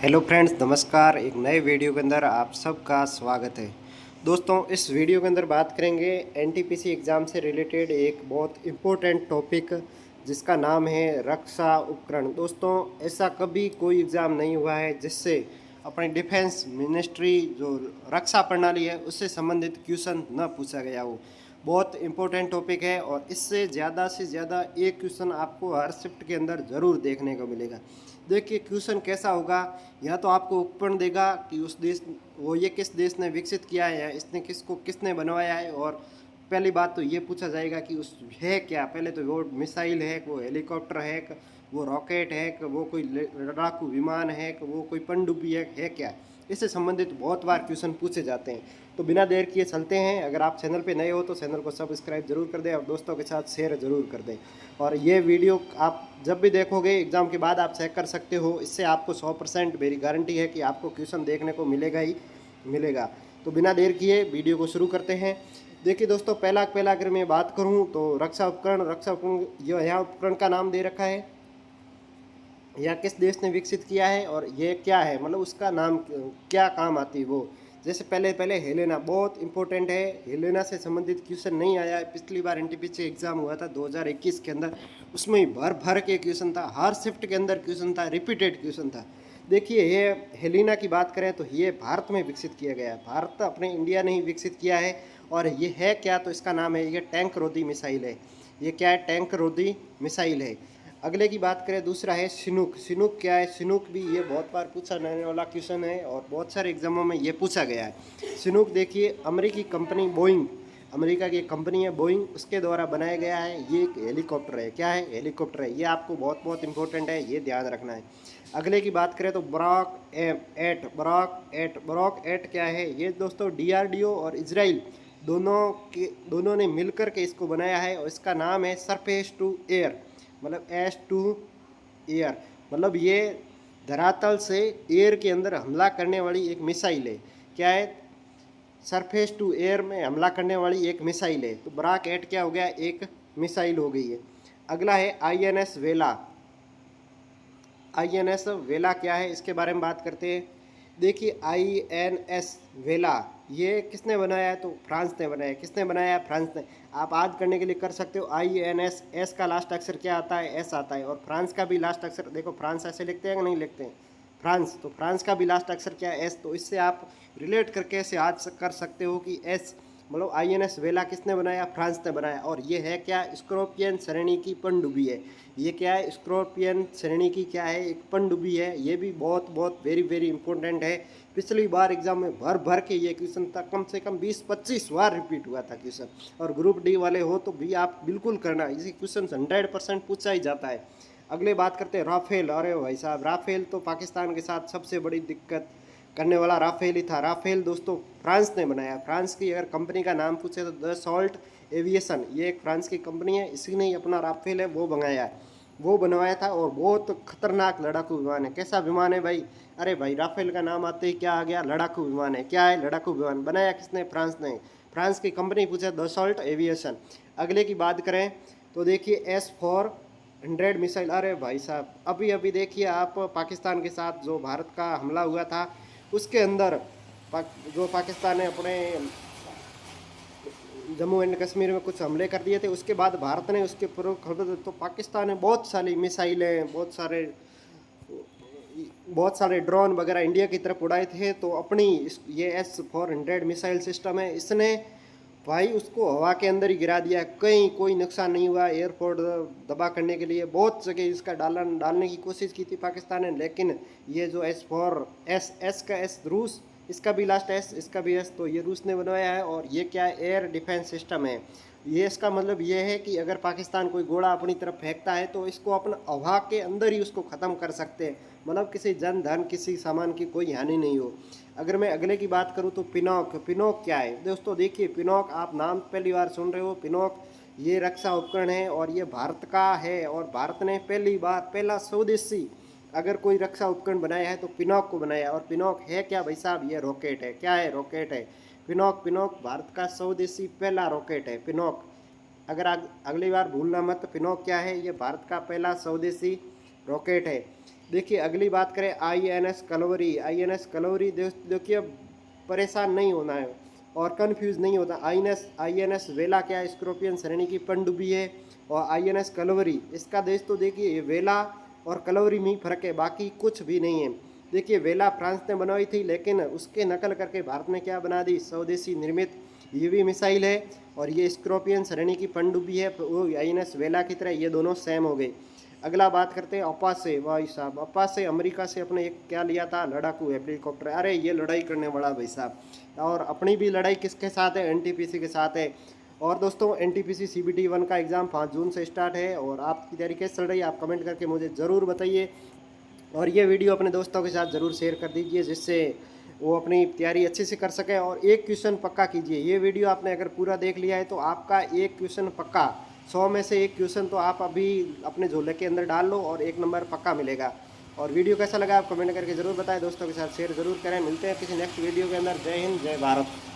Hello friends, नमस्कार। एक नए वीडियो के अंदर आप सबका स्वागत है। दोस्तों, इस वीडियो के अंदर बात करेंगे एनटीपीसी एग्ज़ाम से रिलेटेड एक बहुत इम्पोर्टेंट टॉपिक जिसका नाम है रक्षा उपकरण। दोस्तों, ऐसा कभी कोई एग्ज़ाम नहीं हुआ है जिससे अपनी डिफेंस मिनिस्ट्री जो रक्षा प्रणाली है उससे संबंधित क्वेश्चन न पूछा गया हो। बहुत इंपॉर्टेंट टॉपिक है और इससे ज़्यादा से ज़्यादा एक क्वेश्चन आपको हर शिफ्ट के अंदर ज़रूर देखने को मिलेगा। देखिए क्वेश्चन कैसा होगा, या तो आपको उपकरण देगा कि उस देश वो ये किस देश ने विकसित किया है या इसने किसने बनवाया है। और पहली बात तो ये पूछा जाएगा कि उस है क्या। पहले तो वो मिसाइल है, वो हेलीकॉप्टर है, वो रॉकेट है, वो कोई लड़ाकू विमान है, वो कोई पनडुब्बी है क्या। इससे संबंधित बहुत बार क्वेश्चन पूछे जाते हैं। तो बिना देर किए चलते हैं। अगर आप चैनल पे नए हो तो चैनल को सब्सक्राइब जरूर कर दें और दोस्तों के साथ शेयर जरूर कर दें। और ये वीडियो आप जब भी देखोगे एग्ज़ाम के बाद आप चेक कर सकते हो। इससे आपको 100% मेरी गारंटी है कि आपको क्वेश्चन देखने को मिलेगा ही मिलेगा। तो बिना देर किए वीडियो को शुरू करते हैं। देखिए दोस्तों, पहला अगर मैं बात करूँ तो रक्षा उपकरण यहाँ उपकरण का नाम दे रखा है या किस देश ने विकसित किया है और ये क्या है, मतलब उसका नाम क्या काम आती है वो। जैसे पहले पहले हेलेना बहुत इंपॉर्टेंट है। हेलेना से संबंधित क्वेश्चन नहीं आया है। पिछली बार एनटीपीसी एग्जाम हुआ था 2021 के अंदर, उसमें भर भर के क्वेश्चन था, हर शिफ्ट के अंदर क्वेश्चन था, रिपीटेड क्वेश्चन था। देखिए ये हेलिना की बात करें तो ये भारत में विकसित किया गया है, भारत अपने इंडिया ने ही विकसित किया है। और ये है क्या, तो इसका नाम है, ये टैंक रोधी मिसाइल है। ये क्या है, टैंक रोधी मिसाइल है। अगले की बात करें, दूसरा है सिनुक। सिनुक क्या है, सिनुक भी ये बहुत बार पूछा जाने वाला क्वेश्चन है और बहुत सारे एग्जामों में ये पूछा गया है। सिनुक देखिए अमेरिकी कंपनी बोइंग, अमेरिका की एक कंपनी है बोइंग, उसके द्वारा बनाया गया है। ये एक हेलीकॉप्टर है। क्या है, हेलीकॉप्टर है। ये आपको बहुत बहुत इंपॉर्टेंट है, ये ध्यान रखना है। अगले की बात करें तो ब्रॉक एट क्या है, ये दोस्तों डीआरडीओ और इजराइल दोनों ने मिलकर के इसको बनाया है और इसका नाम है सरफेस टू एयर, मतलब एस टू एयर। मतलब ये धरातल से एयर के अंदर हमला करने वाली एक मिसाइल है। क्या है, सरफेस टू एयर में हमला करने वाली एक मिसाइल है। तो ब्राक एट क्या हो गया, एक मिसाइल हो गई है। अगला है आईएनएस वेला। आईएनएस वेला क्या है, इसके बारे में बात करते हैं। देखिए आईएनएस वेला ये किसने बनाया है, तो फ्रांस ने बनाया है। किसने बनाया है, फ्रांस ने। आप आज करने के लिए कर सकते हो। आईएनएस, एस का लास्ट अक्षर क्या आता है, एस आता है। और फ्रांस का भी लास्ट अक्षर देखो, फ्रांस ऐसे लिखते हैं कि नहीं लिखते हैं, फ्रांस। तो फ्रांस का भी लास्ट अक्षर क्या है, एस। तो इससे आप रिलेट करके ऐसे आज कर सकते हो कि एस, मतलब आईएनएस वेला किसने बनाया, फ्रांस ने बनाया। और ये है क्या, स्कॉर्पियन श्रेणी की पनडुब्बी है। ये क्या है, स्कॉर्पियन श्रेणी की क्या है, एक पनडुब्बी है। ये भी बहुत बहुत वेरी वेरी इंपॉर्टेंट है। पिछली बार एग्जाम में भर भर के ये क्वेश्चन था, कम से कम 20-25 बार रिपीट हुआ था क्वेश्चन। और ग्रुप डी वाले हो तो भी आप बिल्कुल करना, इसी क्वेश्चन 100% पूछा ही जाता है। अगले बात करते हैं राफेल। अरे भाई साहब, राफेल तो पाकिस्तान के साथ सबसे बड़ी दिक्कत करने वाला राफेल ही था। राफेल दोस्तों फ्रांस ने बनाया। फ्रांस की अगर कंपनी का नाम पूछे तो दसॉल्ट एविएशन, ये एक फ्रांस की कंपनी है, इसी ने ही अपना राफेल है वो बनवाया था। और बहुत खतरनाक लड़ाकू विमान है। कैसा विमान है भाई, अरे भाई राफेल का नाम आते ही क्या आ गया, लड़ाकू विमान है। क्या है, लड़ाकू विमान। बनाया किसने, फ्रांस ने। फ्रांस की कंपनी पूछे दसॉल्ट एविएशन। अगले की बात करें तो देखिए S-400 मिसाइल। अरे भाई साहब, अभी अभी देखिए आप, पाकिस्तान के साथ जो भारत का हमला हुआ था उसके अंदर जो पाकिस्तान ने अपने जम्मू एंड कश्मीर में कुछ हमले कर दिए थे, उसके बाद भारत ने उसके पूर्व, तो पाकिस्तान ने बहुत सारी मिसाइलें, बहुत सारे ड्रोन वगैरह इंडिया की तरफ उड़ाए थे। तो अपनी ये S-400 मिसाइल सिस्टम है, इसने भाई उसको हवा के अंदर ही गिरा दिया। कहीं कोई नुकसान नहीं हुआ। एयरपोर्ट दबा करने के लिए बहुत जगह इसका डालने की कोशिश की थी पाकिस्तान ने, लेकिन ये जो एस का एस रूस, इसका भी लास्ट एस, इसका भी एस, तो ये रूस ने बनवाया है। और ये क्या है, एयर डिफेंस सिस्टम है। ये इसका मतलब ये है कि अगर पाकिस्तान कोई गोला अपनी तरफ फेंकता है तो इसको अपना हवा के अंदर ही उसको ख़त्म कर सकते हैं, मतलब किसी जन धन किसी सामान की कोई हानि नहीं हो। अगर मैं अगले की बात करूं तो पिनॉक क्या है दोस्तों। देखिए पिनॉक, आप नाम पहली बार सुन रहे हो। पिनॉक ये रक्षा उपकरण है और ये भारत का है। और भारत ने पहला स्वदेशी अगर कोई रक्षा उपकरण बनाया है तो पिनॉक को बनाया। और पिनॉक है क्या भाई साहब, ये रॉकेट है। क्या है, रॉकेट है। पिनॉक भारत का स्वदेशी पहला रॉकेट है पिनॉक। अगली बार भूलना मत, पिनॉक क्या है, ये भारत का पहला स्वदेशी रॉकेट है। देखिए अगली बात करें INS कलवरी। INS कलवरी देखिए परेशान नहीं होना है और कंफ्यूज नहीं होता। INS वेला क्या है, स्कॉर्पियन श्रेणी की पनडुब्बी है। और INS कलवरी इसका देश तो देखिए ये वेला और कलवरी में ही फर्क है, बाकी कुछ भी नहीं है। देखिए वेला फ्रांस ने बनवाई थी, लेकिन उसके नकल करके भारत ने क्या बना दी, स्वदेशी निर्मित ये भी मिसाइल है। और ये स्कॉर्पियन श्रेणी की पनडुब्बी है, वो INS वेला की तरह ये दोनों सेम हो गए। अगला बात करते हैं अपाचे। भाई साहब अपाचे अमेरिका से अपने एक क्या लिया था, लड़ाकू हेलीकॉप्टर। अरे ये लड़ाई करने वाला भाई साहब। और अपनी भी लड़ाई किसके साथ है, NTPC के साथ है। और दोस्तों NTPC CBT 1 का एग्ज़ाम 5 जून से स्टार्ट है और आपकी तैयारी कैसे चल रही है आप कमेंट करके मुझे ज़रूर बताइए। और ये वीडियो अपने दोस्तों के साथ ज़रूर शेयर कर दीजिए, जिससे वो अपनी तैयारी अच्छे से कर सकें। और एक क्वेश्चन पक्का कीजिए, ये वीडियो आपने अगर पूरा देख लिया है तो आपका एक क्वेश्चन पक्का, 100 में से एक क्वेश्चन तो आप अभी अपने झोले के अंदर डाल लो और एक नंबर पक्का मिलेगा। और वीडियो कैसा लगा आप कमेंट करके ज़रूर बताएं, दोस्तों के साथ शेयर ज़रूर करें। मिलते हैं किसी नेक्स्ट वीडियो के अंदर। जय हिंद, जय भारत।